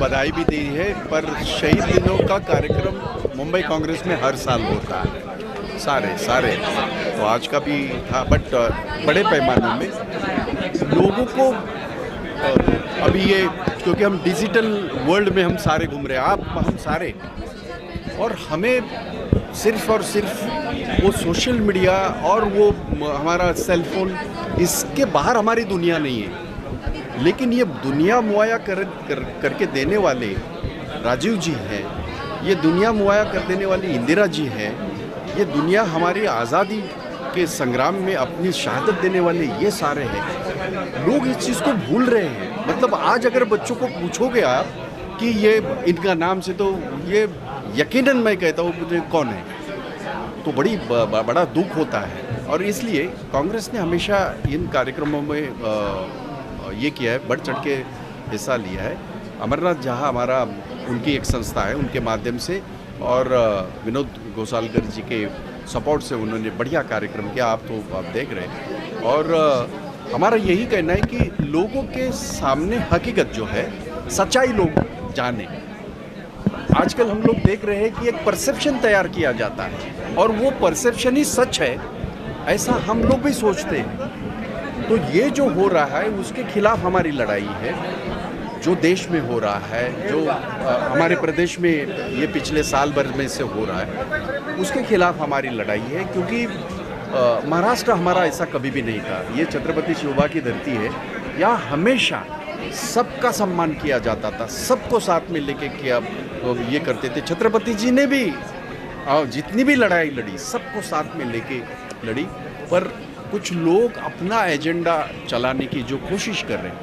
बधाई भी दी है, पर शहीद दिनों का कार्यक्रम मुंबई कांग्रेस में हर साल होता है, सारे सारे। तो आज का भी था, बट बड़े पैमाने में लोगों को अभी ये, क्योंकि हम डिजिटल वर्ल्ड में हम सारे घूम रहे हैं, आप हम सारे, और हमें सिर्फ और सिर्फ वो सोशल मीडिया और वो हमारा सेल फोन, इसके बाहर हमारी दुनिया नहीं है। लेकिन ये दुनिया मुहैया करके देने वाले राजीव जी हैं, ये दुनिया मुहैया कर देने वाली इंदिरा जी हैं, ये दुनिया हमारी आज़ादी के संग्राम में अपनी शहादत देने वाले ये सारे हैं। लोग इस चीज़ को भूल रहे हैं। मतलब आज अगर बच्चों को पूछोगे आप कि ये इनका नाम से, तो ये यकीनन मैं कहता हूँ मुझे कौन है, तो बड़ा दुख होता है। और इसलिए कांग्रेस ने हमेशा इन कार्यक्रमों में ये किया है, बढ़ चढ़ के हिस्सा लिया है। अमरनाथ जहाँ हमारा, उनकी एक संस्था है, उनके माध्यम से और विनोद गोसालकर जी के सपोर्ट से उन्होंने बढ़िया कार्यक्रम किया। आप देख रहे हैं। और हमारा यही कहना है कि लोगों के सामने हकीकत जो है, सच्चाई लोग जाने। आजकल हम लोग देख रहे हैं कि एक परसेप्शन तैयार किया जाता है और वो परसेप्शन ही सच है, ऐसा हम लोग भी सोचते हैं। तो ये जो हो रहा है उसके खिलाफ हमारी लड़ाई है। जो देश में हो रहा है, जो हमारे प्रदेश में ये पिछले साल भर में से हो रहा है, उसके खिलाफ हमारी लड़ाई है। क्योंकि महाराष्ट्र हमारा ऐसा कभी भी नहीं था। ये छत्रपति शिवबा की धरती है। यहाँ हमेशा सबका सम्मान किया जाता था, सबको साथ में लेके किया ये करते थे। छत्रपति जी ने भी जितनी भी लड़ाई लड़ी, सबको साथ में लेके लड़ी। पर कुछ लोग अपना एजेंडा चलाने की जो कोशिश कर रहे हैं,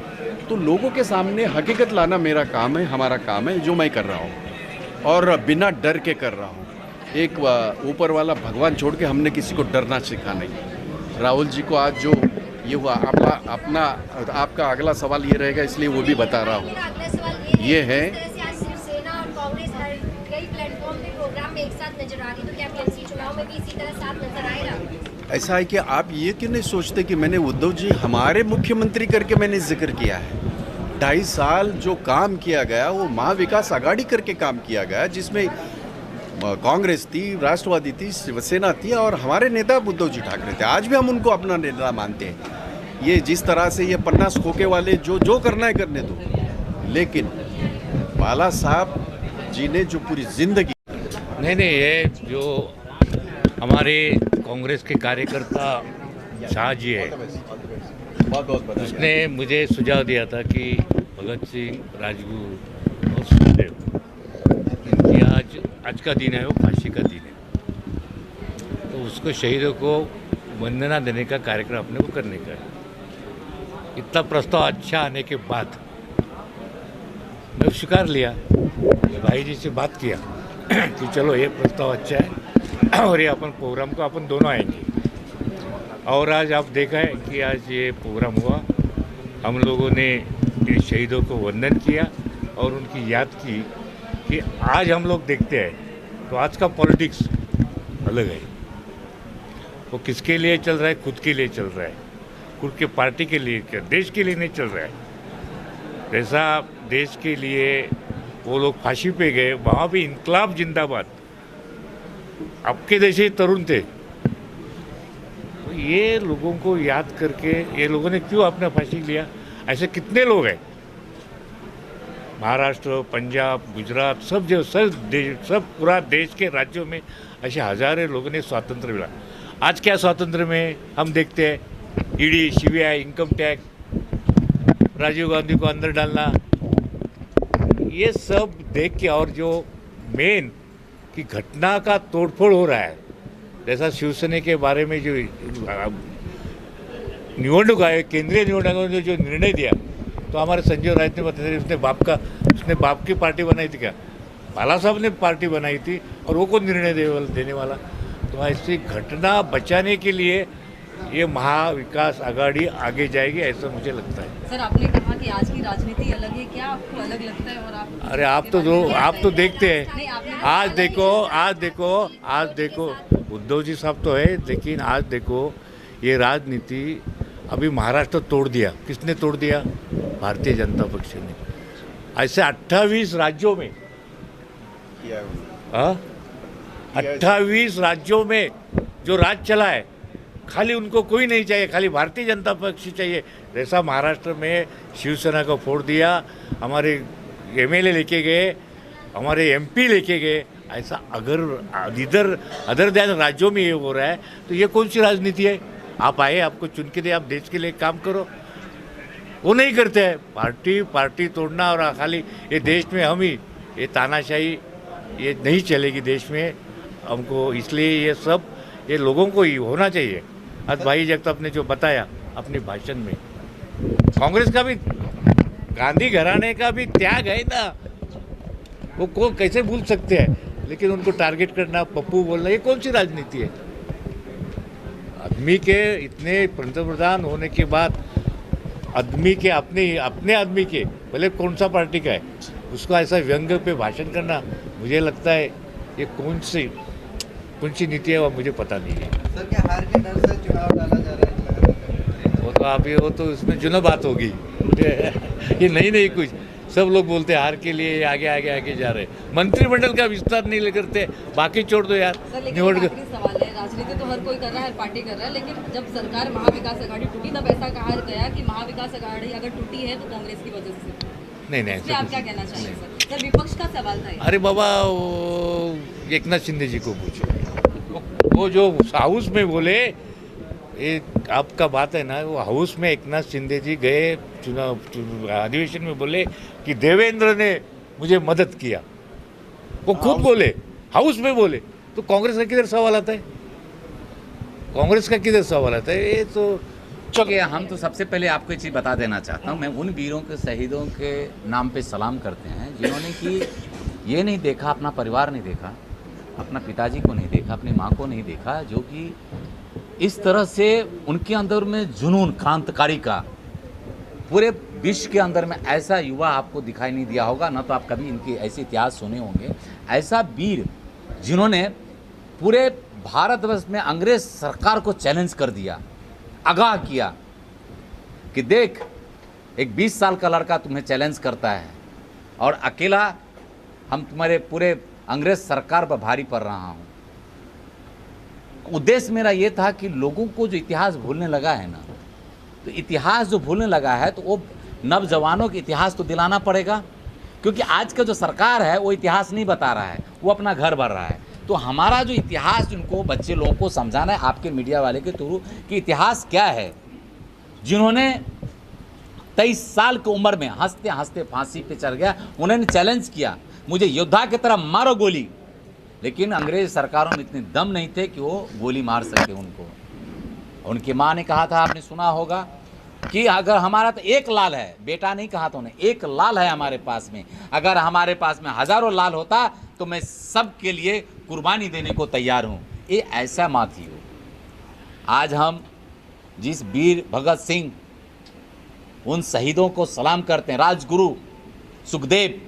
तो लोगों के सामने हकीकत लाना मेरा काम है, हमारा काम है, जो मैं कर रहा हूँ और बिना डर के कर रहा हूँ। एक ऊपर वाला भगवान छोड़ के हमने किसी को डरना सिखा नहीं। राहुल जी को आज जो ये हुआ, आपका अगला सवाल ये रहेगा, इसलिए वो भी बता रहा हूँ। ये है ऐसा है कि आप ये क्यों नहीं सोचते कि मैंने उद्धव जी हमारे मुख्यमंत्री करके मैंने जिक्र किया है। 2.5 साल जो काम किया गया वो महाविकास आघाड़ी करके काम किया गया, जिसमें कांग्रेस थी, राष्ट्रवादी थी, शिवसेना थी और हमारे नेता उद्धव जी ठाकरे थे। आज भी हम उनको अपना नेता मानते हैं। ये जिस तरह से ये 50 खोखे वाले जो करना है करने दो, लेकिन बाला साहब जी ने जो पूरी जिंदगी नहीं, ये जो हमारे कांग्रेस के कार्यकर्ता शाह जी है, उसने मुझे सुझाव दिया था कि भगत सिंह, राजगुरु और सुखदेव, इनकी आज का दिन है, वो फांसी का दिन है। तो उसको शहीदों को वंदना देने का कार्यक्रम अपने को करने का है। इतना प्रस्ताव अच्छा आने के बाद मैं स्वीकार लिया, भाई जी से बात किया कि चलो ये प्रस्ताव अच्छा है और ये अपन प्रोग्राम को अपन दोनों आएंगे। और आज आप देखा है कि आज ये प्रोग्राम हुआ, हम लोगों ने शहीदों को वंदन किया और उनकी याद की कि आज हम लोग देखते हैं तो आज का पॉलिटिक्स अलग है। वो किसके लिए चल रहा है? खुद के लिए चल रहा है, खुद के पार्टी के लिए, क्या देश के लिए नहीं चल रहा है। जैसा देश के लिए वो लोग फांसी पे गए, वहाँ भी इनकलाब जिंदाबाद, आपके जैसे तरुण थे। तो ये लोगों को याद करके ये लोगों ने क्यों अपना फांसी लिया? ऐसे कितने लोग हैं, महाराष्ट्र, पंजाब, गुजरात, सब पूरा देश के राज्यों में ऐसे हजारों लोगों ने स्वातंत्र मिला। आज क्या स्वातंत्र में हम देखते हैं ED, CBI, income tax, Rajiv Gandhi को अंदर डालना, ये सब देख के, और जो मेन की घटना का तोड़फोड़ हो रहा है, जैसा शिवसेना के बारे में जो निवडणूक आयोग, केंद्रीय निवडणूक आयोग ने जो निर्णय दिया, तो हमारे संजय राउत ने बताया उसने बाप की पार्टी बनाई थी क्या? बाला साहब ने पार्टी बनाई थी और वो कौन निर्णय देने वाला? तो ऐसी घटना बचाने के लिए ये महाविकास आघाड़ी आगे जाएगी, ऐसा मुझे लगता है। सर, आपने कहा कि आज की राजनीति अलग है, क्या आपको अलग लगता है? और अरे आप तो देखते हैं, आज देखो उद्धव जी साहब तो है, लेकिन आज देखो ये राजनीति अभी महाराष्ट्र तोड़ दिया। किसने तोड़ दिया? भारतीय जनता पक्ष ने। ऐसे 28 राज्यों में, किया है उन्होंने। हाँ, 28 राज्यों में जो राज चला है, खाली उनको कोई नहीं चाहिए, खाली भारतीय जनता पक्ष चाहिए। जैसा महाराष्ट्र में शिवसेना को फोड़ दिया, हमारे एमएलए लेके गए, हमारे एमपी लेके गए, ऐसा अगर इधर अदर दैन राज्यों में ये हो रहा है तो ये कौन सी राजनीति है? आप आए, आपको चुन के दे, आप देश के लिए काम करो। वो नहीं करते हैं, पार्टी तोड़ना और खाली ये देश में हम ही, ये तानाशाही ये नहीं चलेगी देश में हमको। इसलिए ये सब ये लोगों को ही होना चाहिए। आज भाई जगताप ने जो बताया अपने भाषण में, कांग्रेस का भी, गांधी घराने का भी त्याग है ना, वो को कैसे भूल सकते हैं? लेकिन उनको टारगेट करना, पप्पू बोलना, ये कौन सी राजनीति है? आदमी के इतने पंतप्रधान होने के बाद आदमी के अपने आदमी के, भले कौन सा पार्टी का है, उसको ऐसा व्यंग पे भाषण करना, मुझे लगता है ये कौन सी नीति है वो मुझे पता नहीं है। सर, क्या हार के डर से चुनाव टाला जा रहा है? वो तो इसमें जुना बात होगी। ये नहीं कुछ सब लोग बोलते हैं हार के लिए आगे जा रहे हैं। मंत्रिमंडल का विस्तार नहीं करते, बाकी छोड़ दो यार। सर, लेकिन एक आखिरी सवाल है, राजनीति तो हर कोई कर रहा है, हर पार्टी कर रहा है, लेकिन जब सरकार महाविकास आघाड़ी टूटी तब ऐसा कहा गया कि महाविकास आघाड़ी अगर टूटी है तो कांग्रेस की वजह से। नहीं इसलिए आप क्या कहना चाहेंगे सर? सर, विपक्ष का सवाल था ये। अरे बाबा, वो एकनाथ शिंदे जी को पूछो, वो जो हाउस में बोले, ये आपका बात है ना, वो हाउस में एकनाथ शिंदे जी गए चुनाव अधिवेशन में बोले कि देवेंद्र ने मुझे मदद किया। वो खुद बोले, हाउस में बोले, तो कांग्रेस का किधर सवाल आता है? कांग्रेस का किधर सवाल आता है? ये तो चलिए, हम तो सबसे पहले आपको एक चीज़ बता देना चाहता हूँ। मैं उन वीरों के, शहीदों के नाम पे सलाम करते हैं जिन्होंने कि ये नहीं देखा, अपना परिवार नहीं देखा, अपना पिताजी को नहीं देखा, अपनी माँ को नहीं देखा, जो कि इस तरह से उनके अंदर में जुनून क्रांतिकारी का, पूरे विश्व के अंदर में ऐसा युवा आपको दिखाई नहीं दिया होगा, ना तो आप कभी इनके ऐसे इतिहास सुने होंगे। ऐसा वीर जिन्होंने पूरे भारतवर्ष में अंग्रेज सरकार को चैलेंज कर दिया, आगाह किया कि देख, एक 20 साल का लड़का तुम्हें चैलेंज करता है और अकेला हम तुम्हारे पूरे अंग्रेज सरकार पर भारी पड़ रहा हूँ। उद्देश्य मेरा ये था कि लोगों को जो इतिहास भूलने लगा है ना, तो इतिहास जो भूलने लगा है तो वो नवजवानों के इतिहास तो दिलाना पड़ेगा, क्योंकि आज का जो सरकार है वो इतिहास नहीं बता रहा है, वो अपना घर भर रहा है। तो हमारा जो इतिहास उनको, बच्चे लोगों को समझाना है आपके मीडिया वाले के थ्रू कि इतिहास क्या है। जिन्होंने 23 साल की उम्र में हंसते हंसते फांसी पे चढ़ गया, उन्होंने चैलेंज किया, मुझे योद्धा की तरह मारो गोली, लेकिन अंग्रेज सरकारों में इतने दम नहीं थे कि वो गोली मार सके उनको। उनकी माँ ने कहा था, आपने सुना होगा कि अगर हमारा तो एक लाल है, बेटा नहीं कहा था उन्हें, एक लाल है हमारे पास में, अगर हमारे पास में हजारों लाल होता तो मैं सबके लिए कुर्बानी देने को तैयार हूँ। ये ऐसा माँ थी वो। आज हम जिस वीर भगत सिंह, उन शहीदों को सलाम करते हैं, राजगुरु सुखदेव,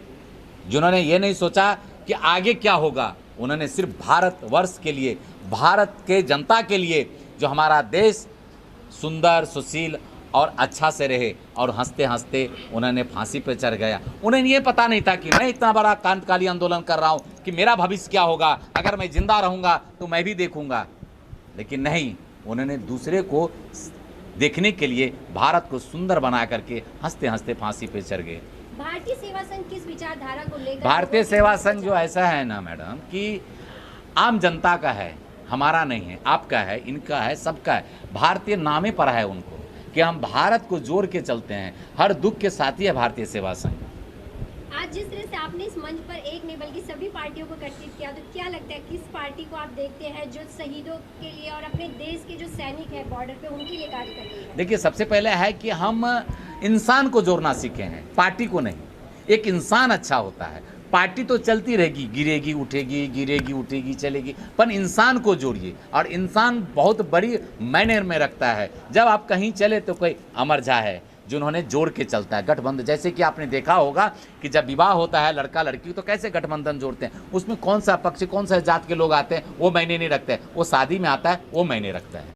जिन्होंने ये नहीं सोचा कि आगे क्या होगा, उन्होंने सिर्फ भारतवर्ष के लिए, भारत के जनता के लिए, जो हमारा देश सुंदर, सुशील और अच्छा से रहे, और हंसते हंसते उन्होंने फांसी पर चढ़ गया। उन्हें ये पता नहीं था कि मैं इतना बड़ा क्रांतिकारी आंदोलन कर रहा हूँ कि मेरा भविष्य क्या होगा, अगर मैं जिंदा रहूँगा तो मैं भी देखूँगा। लेकिन नहीं, उन्होंने दूसरे को देखने के लिए भारत को सुंदर बना करके हंसते हंसते फांसी पर चढ़ गए। भारतीय सेवा संघ किस विचारधारा को लेकर? भारतीय सेवा संघ जो ऐसा है ना मैडम, कि आम जनता का है, हमारा नहीं है, आपका है, इनका है, सबका है। भारतीय नामे पर है उनको कि हम भारत को जोड़ के चलते हैं, हर दुख के साथी है भारतीय सेवा संघ। आज जिस तरह से आपने इस मंच पर एक नहीं बल्कि सभी पार्टियों को एकत्रित किया, तो क्या लगता है किस पार्टी को आप देखते हैं जो शहीदों के लिए और अपने देश के जो सैनिक है बॉर्डर पे, उनके लिए कार्य कर रही है? देखिए, सबसे पहले है कि हम इंसान को जोड़ना सीखे हैं, पार्टी को नहीं। एक इंसान अच्छा होता है, पार्टी तो चलती रहेगी, गिरेगी उठेगी, गिरेगी उठेगी, चलेगी, पर इंसान को जोड़िए। और इंसान बहुत बड़ी मायने में रखता है। जब आप कहीं चले तो कोई अमर झा है जिन्होंने जोड़ के चलता है, गठबंधन। जैसे कि आपने देखा होगा कि जब विवाह होता है लड़का लड़की, तो कैसे गठबंधन जोड़ते हैं, उसमें कौन सा पक्ष, कौन सा जात के लोग आते हैं वो मायने नहीं रखते, वो शादी में आता है वो मायने रखता है।